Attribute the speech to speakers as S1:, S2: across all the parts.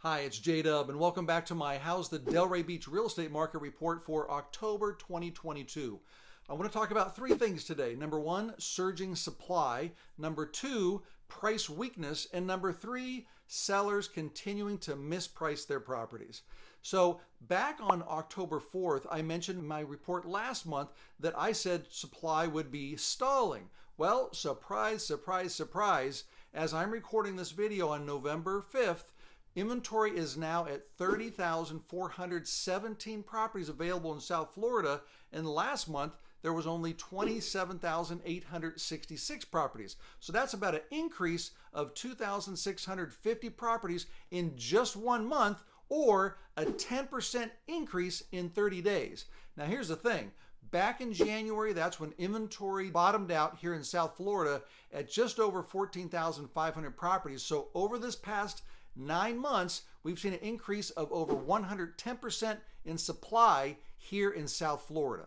S1: Hi, it's J-Dub, and welcome back to my How's the Delray Beach Real Estate Market Report for October 2022. I want to talk about three things today. Number one, surging supply. Number two, price weakness. And number three, sellers continuing to misprice their properties. So back on October 4th, I mentioned in my report last month that I said supply would be stalling. Well, surprise, surprise, surprise. As I'm recording this video on November 5th, inventory is now at 30,417 properties available in South Florida, and last month there was only 27,866 properties. So that's about an increase of 2,650 properties in just 1 month, or a 10% increase in 30 days. Now here's the thing. Back in January, that's when inventory bottomed out here in South Florida at just over 14,500 properties. So over this past 9 months, we've seen an increase of over 110% in supply here in South Florida.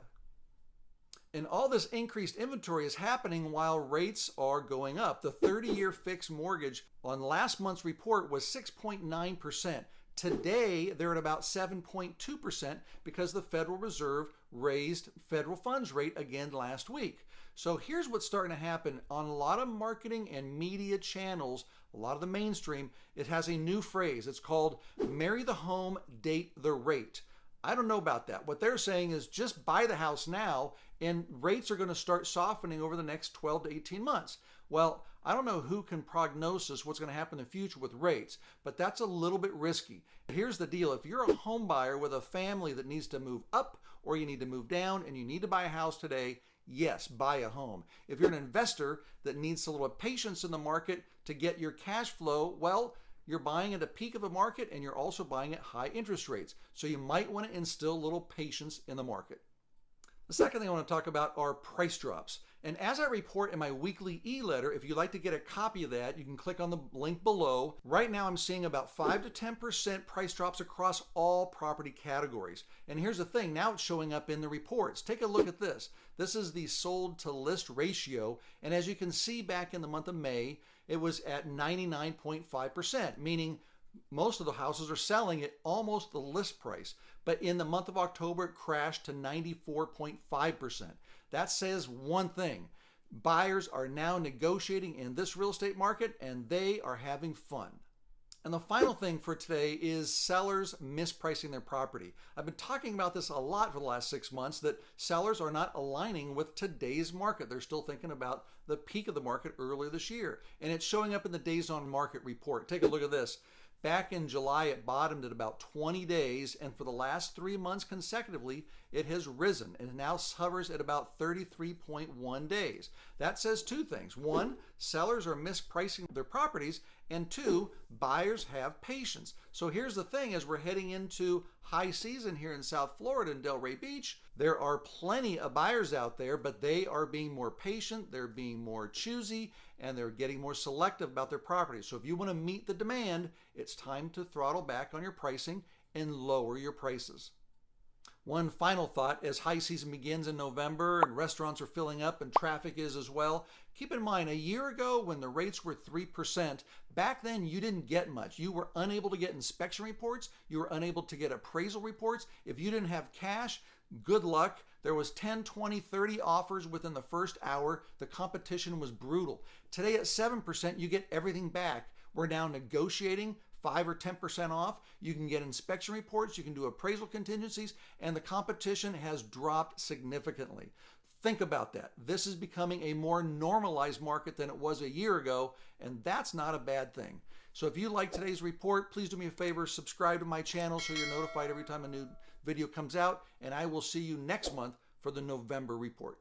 S1: And all this increased inventory is happening while rates are going up. The 30-year fixed mortgage on last month's report was 6.9%. Today, they're at about 7.2% because the Federal Reserve raised federal funds rate again last week. So here's what's starting to happen on a lot of marketing and media channels, a lot of the mainstream. It has a new phrase. It's called marry the home, date the rate. I don't know about that. What they're saying is just buy the house now and rates are going to start softening over the next 12 to 18 months. Well, I don't know who can prognosis what's going to happen in the future with rates, but that's a little bit risky. Here's the deal. If you're a home buyer with a family that needs to move up or you need to move down and you need to buy a house today, yes, buy a home. If you're an investor that needs a little patience in the market to get your cash flow, well, you're buying at a peak of a market and you're also buying at high interest rates. So you might want to instill a little patience in the market. The second thing I want to talk about are price drops. And as I report in my weekly e-letter, if you'd like to get a copy of that, you can click on the link below. Right now I'm seeing about 5 to 10% price drops across all property categories. And here's the thing, now it's showing up in the reports. Take a look at this. This is the sold to list ratio. And as you can see back in the month of May, it was at 99.5%, meaning most of the houses are selling at almost the list price. But in the month of October, it crashed to 94.5%. That says one thing. Buyers are now negotiating in this real estate market and they are having fun. And the final thing for today is sellers mispricing their property. I've been talking about this a lot for the last 6 months, that sellers are not aligning with today's market. They're still thinking about the peak of the market earlier this year. And it's showing up in the days on market report. Take a look at this. Back in July, it bottomed at about 20 days, and for the last 3 months consecutively, it has risen and now hovers at about 33.1 days. That says two things. One, sellers are mispricing their properties, and two, buyers have patience. So here's the thing, as we're heading into high season here in South Florida and Delray Beach, there are plenty of buyers out there, but they are being more patient, they're being more choosy, and they're getting more selective about their properties. So if you want to meet the demand, it's time to throttle back on your pricing and lower your prices. One final thought, as high season begins in November and restaurants are filling up and traffic is as well, keep in mind a year ago when the rates were 3%, back then you didn't get much. You were unable to get inspection reports, you were unable to get appraisal reports. If you didn't have cash, good luck. There was 10, 20, 30 offers within the first hour. The competition was brutal. Today at 7%, you get everything back. We're now negotiating 5 or 10% off. You can get inspection reports, you can do appraisal contingencies, and the competition has dropped significantly. Think about that. This is becoming a more normalized market than it was a year ago, and that's not a bad thing. So if you like today's report, please do me a favor, subscribe to my channel so you're notified every time a new video comes out, and I will see you next month for the November report.